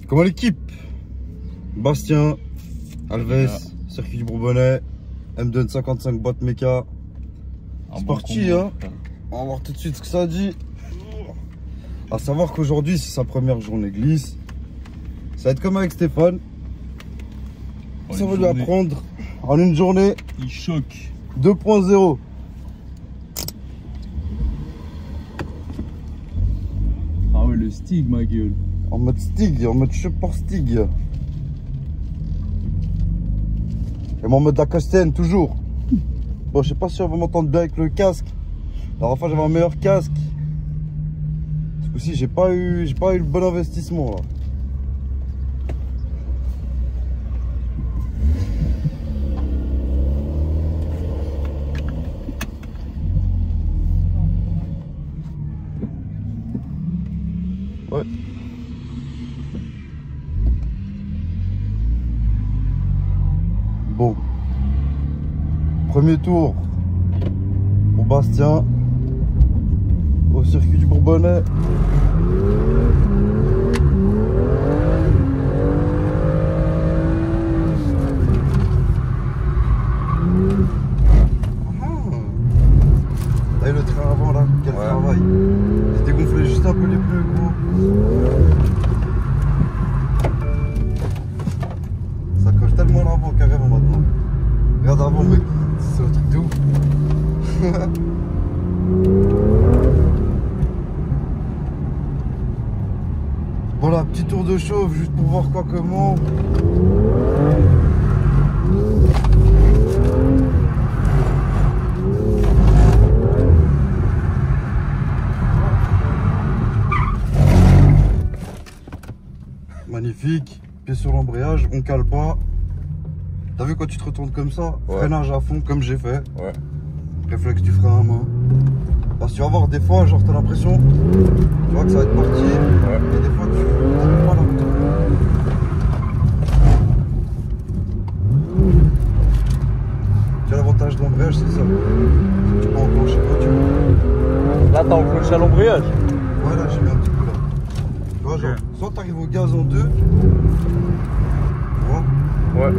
Comment l'équipe? Bastien, Alves, circuit du Bourbonnais, M2 55 boîte méca. C'est parti, hein. On va voir tout de suite ce que ça dit. À savoir qu'aujourd'hui c'est sa première journée glisse. Ça va être comme avec Stéphane. Ça va lui apprendre en une journée. Il choque. 2.0. Ah ouais, le Stig, ma gueule. En mode Stig, en mode support Stig. Et moi en mode Lacosten, toujours. Bon, je sais pas si on va m'entendre bien avec le casque. La dernière fois j'avais un meilleur casque. Ce coup-ci j'ai pas eu le bon investissement là. Ouais. Bon. Premier tour pour Bastien au circuit du Bourbonnais. Là, le train avant là, quel travail. J'ai dégonflé juste un peu les pneus gros. Ça coche tellement l'avant carrément maintenant. Regarde avant mec, c'est un truc de ouf. Voilà, petit tour de chauffe juste pour voir quoi comment. Magnifique, pied sur l'embrayage, on cale pas. T'as vu quand tu te retournes comme ça, freinage à fond comme j'ai fait. Ouais. Réflexe du frein à main. Parce que tu vas voir des fois, genre t'as l'impression, tu vois que ça va être parti. Ouais. Et des fois tu n'arrives pas à la retourner. Tu as l'avantage de l'embrayage, c'est ça. Tu peux enclencher quand tu veux. Là t'as enclenché à l'embrayage. Ouais, là j'ai mis un petit peu là. Tu vois, genre, soit t'arrives au gaz en deux. Tu vois. Ouais.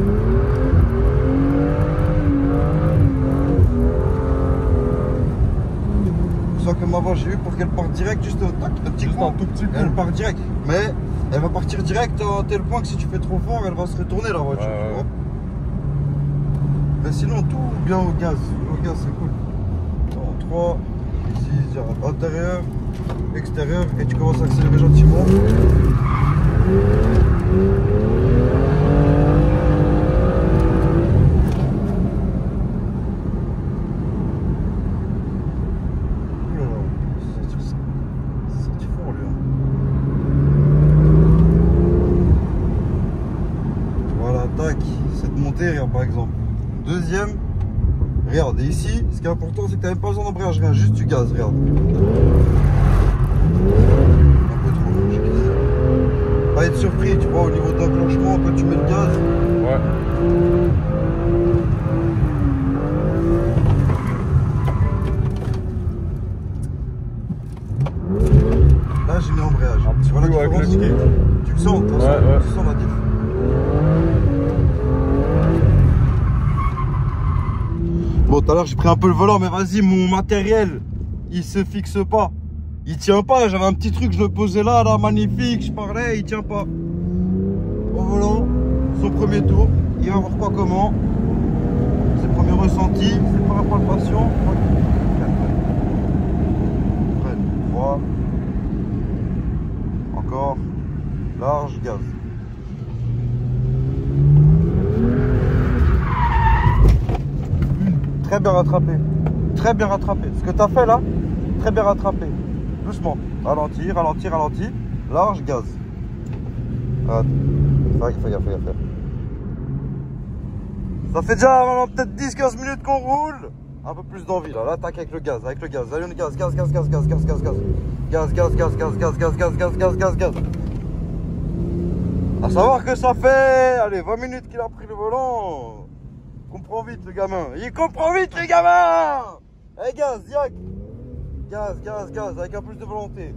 Soit comme avant j'ai eu pour qu'elle parte direct juste au tac, un petit coup. Un tout petit coup. Elle part direct. Mais elle va partir direct à tel point que si tu fais trop fort, elle va se retourner la voiture. Tu vois. Mais sinon tout bien au gaz. Au gaz c'est cool. En 3, ici intérieur, extérieur et tu commences à accélérer gentiment. Cette montée, regarde par exemple. Deuxième, regarde. Et ici, ce qui est important, c'est que tu n'as même pas besoin d'embrayage, rien, juste du gaz, regarde. Un peu trop long, j'ai dit. Pas être surpris, tu vois, au niveau d'enclenchement, quand tu mets le gaz. Ouais. Là, j'ai mis l'embrayage. Tu vois la différence? Tu le sens, tu sens la différence. Bon, tout à l'heure j'ai pris un peu le volant, mais vas-y, mon matériel, il se fixe pas. Il tient pas, j'avais un petit truc, je le posais là, magnifique, je parlais, il tient pas. Au volant, son premier tour, il va voir quoi comment. Ses premiers ressentis, ses premières palpations. Freine, 3. Encore, large, gaz. Très bien rattrapé. Très bien rattrapé. Ce que tu as fait là, très bien rattrapé. Doucement. Ralenti, ralenti, ralenti. Large, gaz. Fais gaffe. Ça fait déjà peut-être 10-15 minutes qu'on roule. Un peu plus d'envie là. Là, tac avec le gaz. Allez, on est gaz. Gaz. À savoir que ça fait, allez, 20 minutes qu'il a pris le volant. Il comprend vite le gamin. Il comprend vite les gamins. Allez, gaz, direct. Gaz, avec un plus de volonté.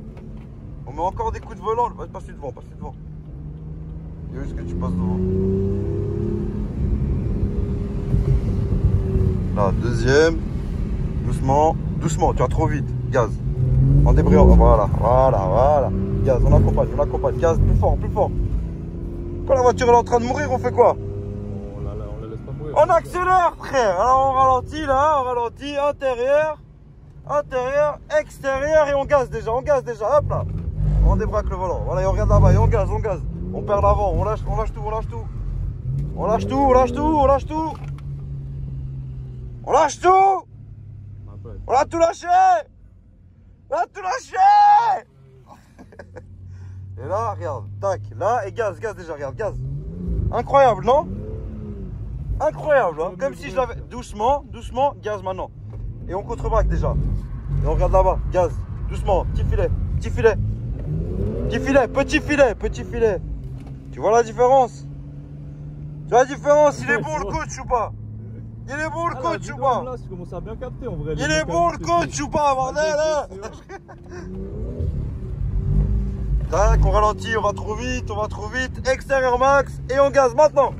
On met encore des coups de volant. Passe-lui devant. Il faut juste que tu passes devant. Là, deuxième. Doucement. Doucement, tu vas trop vite. Gaz. En débrayant. Voilà, voilà, voilà. Gaz, on accompagne, on accompagne. Gaz, plus fort, plus fort. Quand la voiture elle est en train de mourir, on fait quoi? On la laisse pas mourir. On accélère, frère. Alors on ralentit là, on ralentit. Intérieur, intérieur, extérieur et on gaz déjà, on gaz déjà. Hop là. On débraque le volant. Voilà, et on regarde là-bas et on gaz, on gaz. On perd l'avant, on lâche tout, on lâche tout. On lâche tout, on lâche tout, on lâche tout. On lâche tout. On a tout lâché. On a tout lâché. Et là, regarde, tac, là, et gaz, gaz déjà, regarde, gaz. Incroyable, non? Incroyable, hein? Comme si je l'avais... Doucement, doucement, gaz maintenant. Et on contre-braque déjà. Et on regarde là-bas, gaz, doucement, petit filet, petit filet. Petit filet, petit filet, petit filet. Tu vois la différence? Tu vois la différence? Il est bon le coach ou pas? Il est bon le coach ou pas? Là, tu commences à bien capter en vrai. Il est bon le coach ou pas, bordel, hein? Tac, on ralentit, on va trop vite, extérieur max, et on gaz maintenant.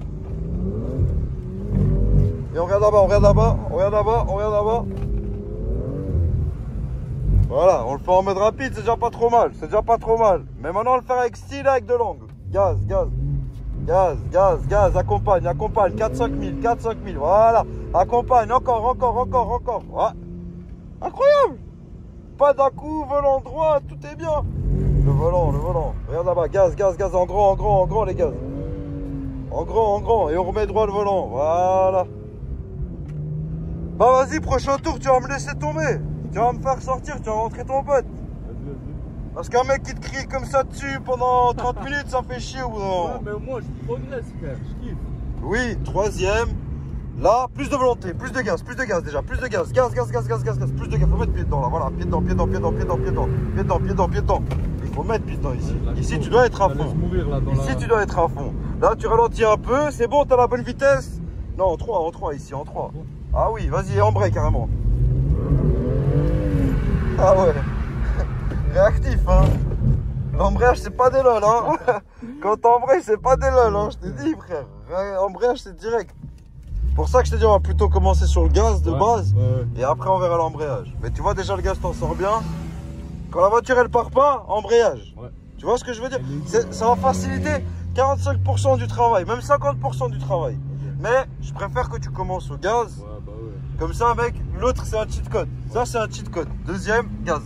Et on regarde là-bas, on regarde là-bas, on regarde là-bas, on regarde là-bas. Voilà, on le fait en mode rapide, c'est déjà pas trop mal, c'est déjà pas trop mal. Mais maintenant, on le fait avec style, avec de l'angle. Gaz, gaz, gaz, gaz, gaz, accompagne, accompagne, 4-5 000, 4-5 000, voilà. Accompagne, encore, encore, encore, encore. Ouais. Incroyable. Pas d'un coup, volant droit, tout est bien. Le volant, regarde là-bas, gaz, gaz, gaz, en grand, les gaz. En grand, et on remet droit le volant, voilà. Bah vas-y, prochain tour, tu vas me laisser tomber. Tu vas me faire sortir, tu vas rentrer ton pote. Parce qu'un mec qui te crie comme ça dessus pendant 30 minutes, ça fait chier ou non? Ouais, mais au moins, je progresse, frère, je kiffe. Oui, troisième. Là, plus de volonté, plus de gaz déjà, plus de gaz, gaz, plus de gaz, faut mettre pied dedans là, voilà, pied dedans. Il faut mettre pied dedans ici. Ici, tu dois être à fond. Ici, tu dois être à fond. Là, tu ralentis un peu, c'est bon, t'as la bonne vitesse. Non, en 3, ici, en 3. Ah oui, vas-y, embraye carrément. Ah ouais. Réactif, hein. L'embrayage, c'est pas des lol, hein. Quand t'embrayes, c'est pas des lol, hein, je t'ai dit, frère. Embrayage, c'est direct. Pour ça que je t'ai dit, on va plutôt commencer sur le gaz de base, et après on verra l'embrayage. Mais tu vois déjà le gaz t'en sort bien. Quand la voiture elle part pas, embrayage. Ouais. Tu vois ce que je veux dire? Ça va faciliter 45% du travail, même 50% du travail. Mais je préfère que tu commences au gaz. Ouais, bah ouais. Comme ça, mec, l'autre c'est un cheat code. Ça c'est un cheat code. Deuxième, gaz.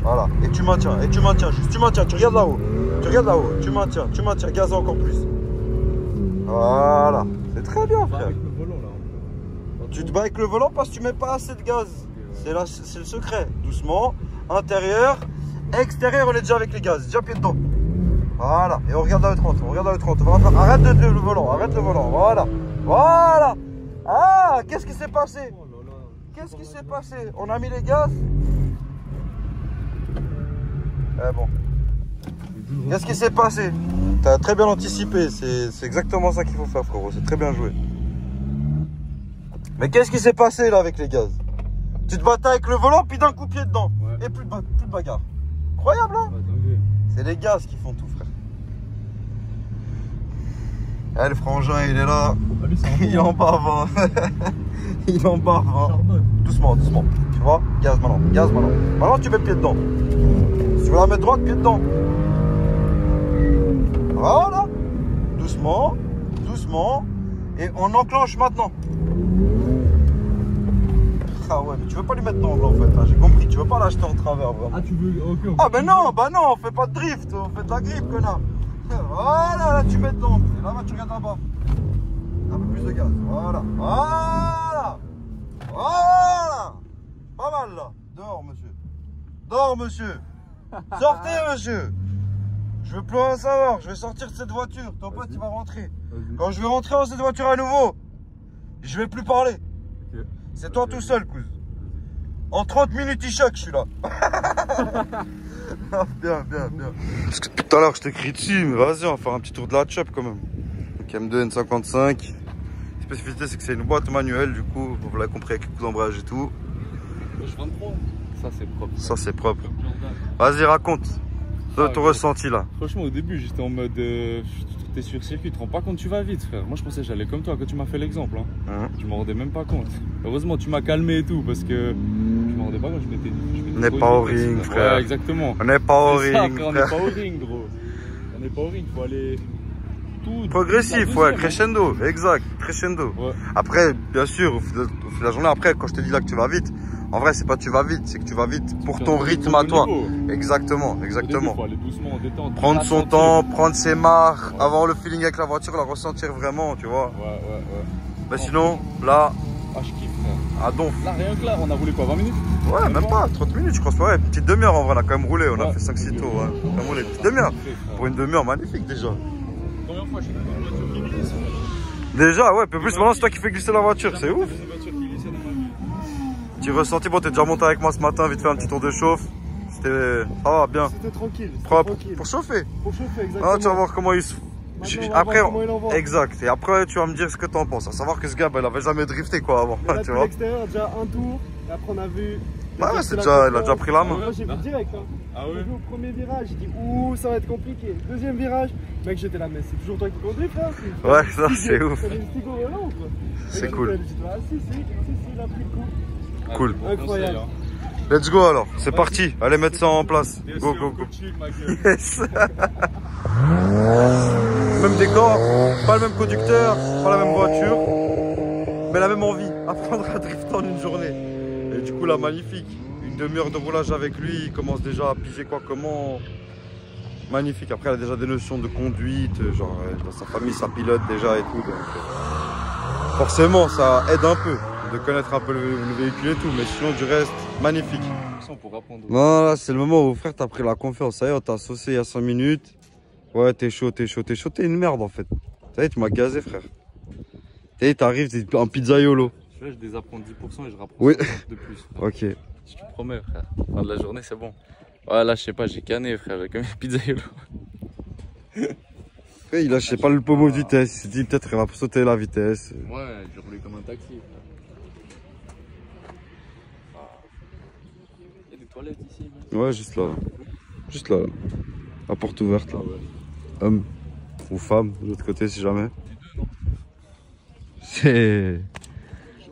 Voilà, et tu maintiens, juste tu maintiens, tu regardes là-haut, tu maintiens, gaz encore plus. Voilà, c'est très bien, frère. Avec le volant, là. Tu te bats avec le volant parce que tu mets pas assez de gaz. C'est le secret. Doucement, intérieur, extérieur, on est déjà avec les gaz, déjà pied dedans. Voilà, et on regarde dans le 30, arrête le volant, voilà. Ah, qu'est-ce qui s'est passé? Qu'est-ce qui s'est passé? On a mis les gaz. Bon. Qu'est-ce qui s'est passé? T'as très bien anticipé, c'est exactement ça qu'il faut faire, frérot, c'est très bien joué. Mais qu'est-ce qui s'est passé là avec les gaz? Tu te battais avec le volant, puis d'un coup pied dedans, et plus de bagarre. Incroyable, hein? C'est les gaz qui font tout, frère. Eh, le frangin, il est là, il est en bas, il est en bas, doucement, tu vois, gaz maintenant. Maintenant tu mets le pied dedans. Si tu veux la mettre droite, pied dedans. Voilà, doucement, et on enclenche maintenant. Ah ouais, mais tu veux pas lui mettre d'angle en fait, hein, j'ai compris, tu veux pas l'acheter en travers vraiment. Ah tu veux, ok. Ah ben non, on fait pas de drift, on fait de la grippe, connard. Voilà, là tu mets dedans, et là-bas tu regardes là-bas. Un peu plus de gaz, voilà. Pas mal là, dehors monsieur. Sortez monsieur. Je veux plus rien savoir, je vais sortir de cette voiture, ton pote il va rentrer. Quand je vais rentrer dans cette voiture à nouveau, je vais plus parler. Okay. C'est toi tout seul, cousin. En 30 minutes il choque, je suis là. Bien. Parce que tout à l'heure je t'ai crié dessus, mais vas-y, on va faire un petit tour de la chop quand même. Donc M2 N55. La spécificité c'est que c'est une boîte manuelle, du coup, vous l'avez compris avec le coup d'embrayage et tout. H23. Ça c'est propre. Ça c'est propre. Vas-y, raconte. ton ressenti là. Franchement, au début, j'étais en mode. T'es sur circuit, tu te rends pas compte, tu vas vite, frère. Moi, je pensais que j'allais comme toi quand tu m'as fait l'exemple. Hein. Je m'en rendais même pas compte. Heureusement, tu m'as calmé et tout parce que je m'en rendais pas compte. On n'est pas au ring, frère. Ouais, exactement. On n'est pas au ring. Frère, on n'est pas au ring, gros. On n'est pas au ring, faut aller. Tout Progressif, ouais, crescendo, exact, crescendo. Ouais. Après, bien sûr, au fil de la journée, après, quand je te dis là que tu vas vite, en vrai, c'est pas tu vas vite, c'est que tu vas vite pour ton rythme à toi. Exactement, exactement. Faut aller doucement, détendre. Prendre son temps, prendre ses marques, avoir le feeling avec la voiture, la ressentir vraiment, tu vois. Ouais. Mais sinon, là. Ah, je kiffe, frère. À donf. Là, rien que là, on a roulé quoi, 20 minutes? Ouais, même pas, 30 minutes, je crois. Ouais, une petite demi-heure en vrai, on a quand même roulé. On a fait 5-6 tours, ouais. On a quand même roulé une petite demi-heure. Pour une demi-heure, magnifique déjà. Première fois, je suis dans une voiture qui glisse. Déjà, ouais, peu plus maintenant, c'est toi qui fais glisser la voiture, c'est ouf. Tu ressentis, bon, t'es déjà monté avec moi ce matin, vite fait un petit tour de chauffe. C'était. Ça va, bien. C'était tranquille. Propre. Pour chauffer. Pour chauffer, exactement. Ah, tu vas voir comment il se. Après, il exact. Et après, tu vas me dire ce que t'en penses. À savoir que ce gars, bah, il avait jamais drifté quoi avant. Là, tu vois. l'extérieur, déjà un tour. Et après, on a vu. Ouais, c'est déjà, il a déjà pris la main. Moi, j'ai vu direct. Hein. Ah ouais. J'ai vu au premier virage, j'ai dit, ouh, ça va être compliqué. Deuxième virage, mec, j'étais là, mais c'est toujours toi qui conduis, frère. Ouais, ça, c'est ouf. C'est cool. Ah, si, il a pris le coup. Cool. Incroyable. Let's go alors, c'est parti. Allez mettre ça en place. Go, go, go. Yes. Même décor, pas le même conducteur, pas la même voiture, mais la même envie. Apprendre à drifter en une journée. Et du coup là, magnifique. Une demi-heure de roulage avec lui, il commence déjà à piger quoi, comment. Magnifique. Après, il a déjà des notions de conduite, genre dans sa famille, ça pilote déjà et tout. Donc, forcément, ça aide un peu de connaître un peu le véhicule et tout, mais sinon du reste, magnifique. Non, là c'est le moment où frère t'as pris la confiance, ça y est, on t'a saucé il y a 5 minutes. Ouais, t'es chaud, t'es une merde en fait. Ça y est, tu m'as gazé frère. Et t'arrives, t'es un pizzaiolo. Je désapprends 10% et je rapprends oui. de plus. Frère. Ok. Je te promets frère, fin de la journée c'est bon. Ouais là je sais pas, j'ai canné frère, j'ai quand même pizzaiolo. Il lâchait pas le pommeau de vitesse, il s'est dit peut-être il va sauter la vitesse. Ouais, j'ai roulé comme un taxi. Il y a des toilettes ici. Ouais, juste là. Juste là. La porte ouverte là. Ah ouais. Homme ou femme, de l'autre côté si jamais. C'est.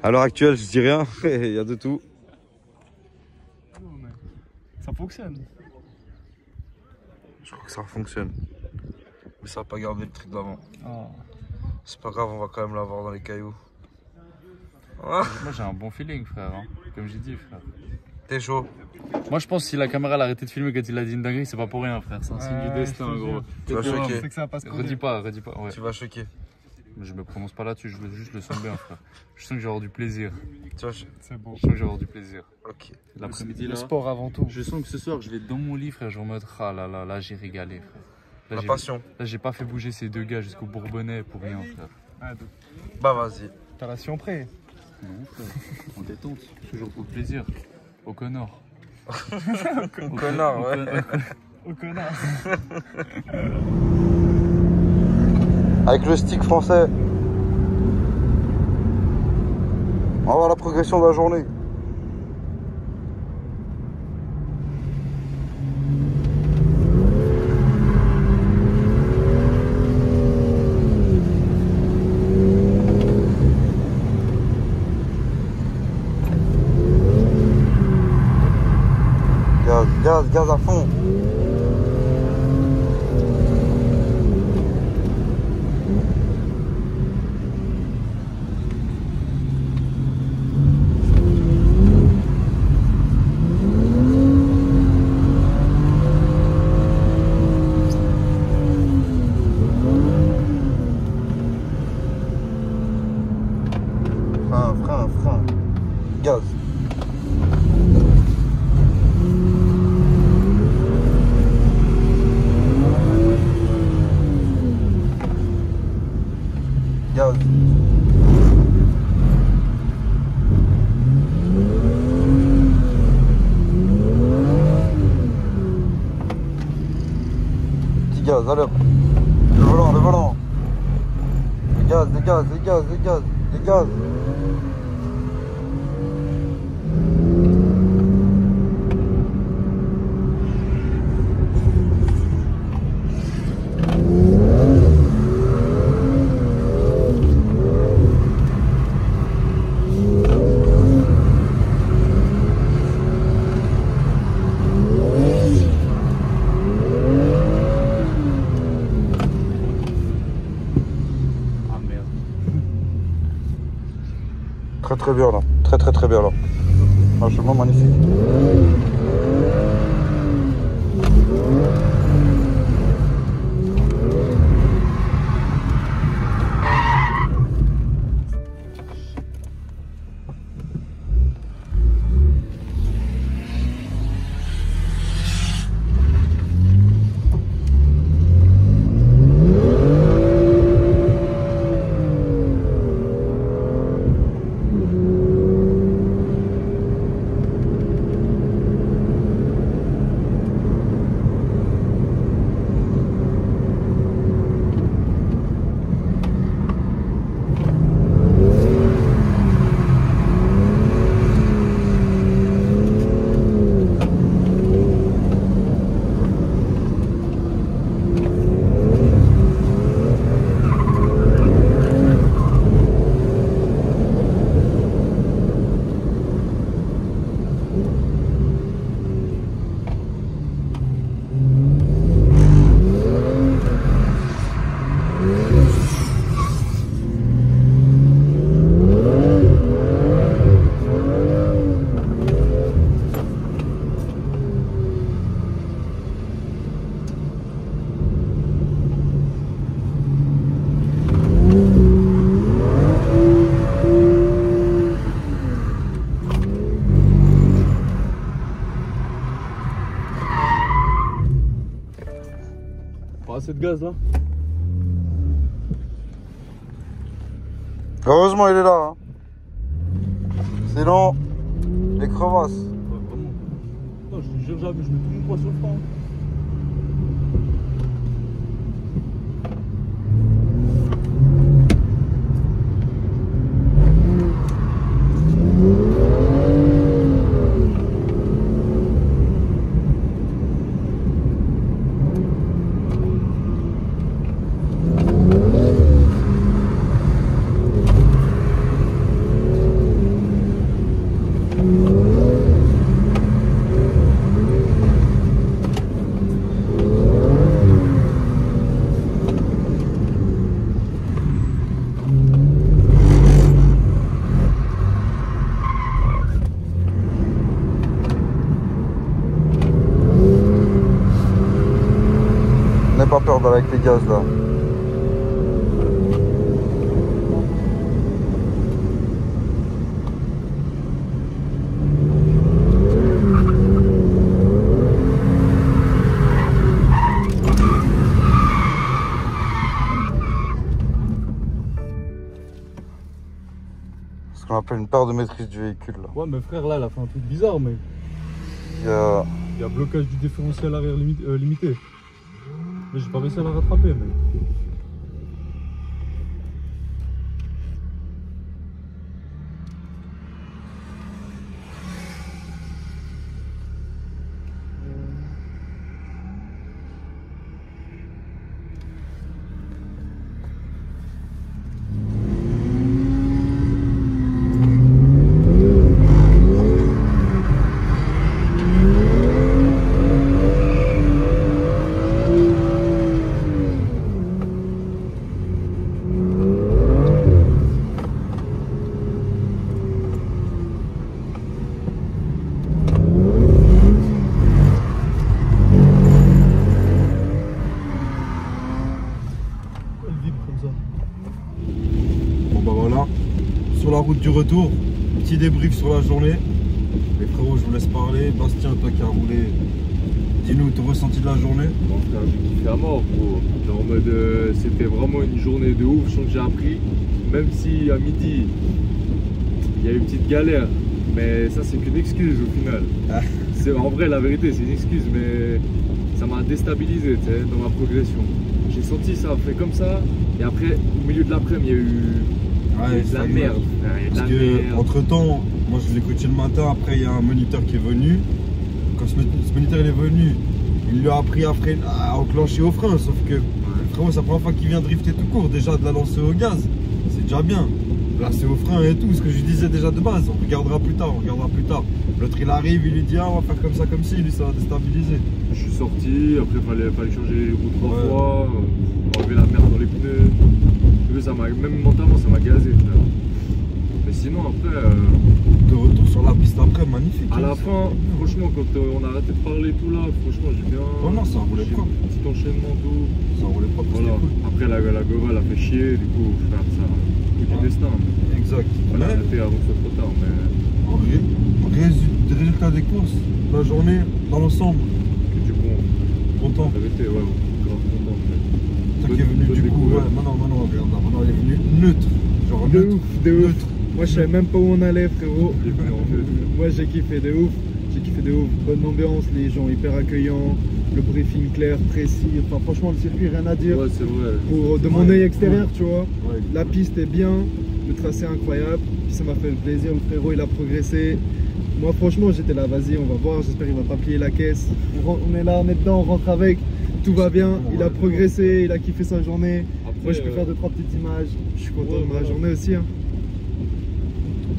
À l'heure actuelle, je dis rien, il y a de tout. Ça fonctionne. Je crois que ça fonctionne. Mais ça va pas garder le truc d'avant. Oh. C'est pas grave, on va quand même l'avoir dans les cailloux. Moi j'ai un bon feeling frère, hein. Comme j'ai dit frère. T'es chaud. Moi je pense que si la caméra a arrêté de filmer quand il a dit une dinguerie, c'est pas pour rien frère, c'est un signe du destin gros. Tu vas choquer. Redis pas, ouais. Tu vas choquer. Je me prononce pas là-dessus, je veux juste le sens bien frère. Je sens que j'ai avoir du plaisir. C'est bon. Je sens que j'ai avoir du plaisir. Ok. L'après-midi là. Le sport avant tout. Je sens que ce soir je vais être dans mon lit frère, je vais en mode ah là j'ai régalé frère. Là, la passion. Là j'ai pas fait bouger ces deux gars jusqu'au Bourbonnais pour rien frère. Bah vas-y. T'as la Sion prêt? Non frère, en détente, toujours pour le plaisir. Au connard. Au connard, ouais. Au connard. Avec le stick français. On va voir la progression de la journée. Gaz à fond. Frein. Gaz. Gaz. Petit gaz, allez. Le volant. Les gaz. très bien là. Très bien là. Franchement magnifique. Pas assez de gaz là. Heureusement il est là. Hein. Sinon, les crevasses. Ouais, vraiment. Non, je te jure jamais, je mets tout mon poids sur le frein. N'aie pas peur d'aller avec les gaz là. Ce qu'on appelle une perte de maîtrise du véhicule là. Ouais, mais frère, là, elle a fait un truc bizarre, mais. Il y a... Il y a blocage du différentiel arrière limité. Mais j'ai pas réussi à la rattraper, mais. Bon bah voilà, sur la route du retour, petit débrief sur la journée. Les frérots, je vous laisse parler. Bastien, toi qui as roulé, dis-nous ton ressenti de la journée. Bon, frère, j'ai kiffé à mort, gros. Genre en mode, c'était vraiment une journée de ouf. Je sens que j'ai appris, même si à midi, il y a eu une petite galère. Mais ça, c'est qu'une excuse au final. Ah. C'est en vrai, la vérité, c'est une excuse, mais ça m'a déstabilisé, tu sais, dans ma progression. J'ai senti ça fait comme ça, et après, au milieu de l'après-midi, il y a eu de la merde. Parce que, entre temps, moi je l'ai coaché le matin, après il y a un moniteur qui est venu. Quand ce moniteur il est venu, il lui a appris à enclencher au frein, sauf que frérot, c'est la première fois qu'il vient drifter tout court, déjà de la lancer au gaz, c'est déjà bien. Là c'est au frein et tout, ce que je disais déjà de base, on regardera plus tard, L'autre il arrive, il lui dit ah on va faire comme ça, comme ci, lui ça va déstabiliser. Je suis sorti, après fallait changer les roues 3 fois, enlever la merde dans les pneus. Ça même mentalement ça m'a gazé. Mais sinon, après, De retour sur la piste après, magnifique. à hein, la fin, franchement, quand on a arrêté de parler tout là, franchement, j'ai bien. Oh non, ça roulait j'ai propre. un petit enchaînement tout. Ça roulait pas, Voilà. c'était cool. Après, la Gova, elle a fait chier, du coup, frère, ça. Coup du destin. Exact. Fallait Mais, arrêter avant que ce soit trop tard, mais. des résultats des courses, la journée, dans l'ensemble, Que du bon. content. La vérité, ouais, grave content. Toi qui est venu du coup, ouais, maintenant, regarde, maintenant il est venu neutre. Genre De neutre. ouf, de ouf. Neutre. Moi je savais même pas où on allait, frérot. Il est venu en deux. Moi j'ai kiffé de ouf. J'ai kiffé de ouf. Bonne ambiance, les gens hyper accueillants. Le briefing clair, précis. Enfin, franchement, le circuit, rien à dire. Ouais, c'est vrai. De mon Ouais, œil extérieur, tu vois. Ouais. La piste est bien, le tracé est incroyable. Puis ça m'a fait plaisir, le frérot il a progressé. Moi franchement j'étais là, vas-y on va voir, j'espère qu'il va pas plier la caisse. On est là, on est dedans, on rentre avec, tout va bien, il a progressé, il a kiffé sa journée. Après, Moi je peux faire 2-3 petites images, je suis content ouais, de ma voilà. journée aussi. Hein.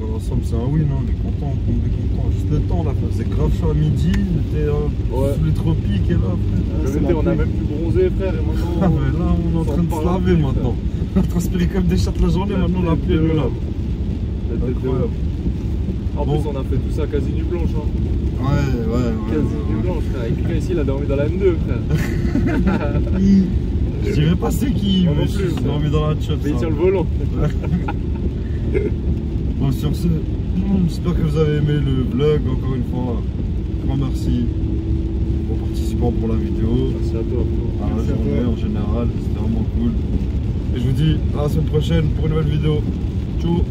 Dans l'ensemble, c'est un win, hein. On est content, on est content. Juste le temps là, c'est grave chaud à midi, on était Ouais. sous les tropiques et là, frère. La c'est vérité, la on a pluie. même pu bronzer, frère, et Ah, maintenant. mais là, on est en ça train de se repart la laver pluie, maintenant. On a transpiré comme des chattes la journée, maintenant la pluie est là. La tête de Incroyable. En Bon. plus, on a fait tout ça quasi nu blanche. Hein. Ouais. Quasi nu blanche, frère. Et quelqu'un ici, il a dormi dans la M2, frère. Je dirais pas c'est qui, Moi non mais plus, j'ai frère. dormi dans la chop. Mais il tient le volant. Bon, sur ce, j'espère que vous avez aimé le vlog. Encore une fois, grand merci aux participants pour la vidéo, Merci à toi, frère. à la Merci à journée toi. en général. C'était vraiment cool. Et je vous dis à la semaine prochaine pour une nouvelle vidéo. Ciao.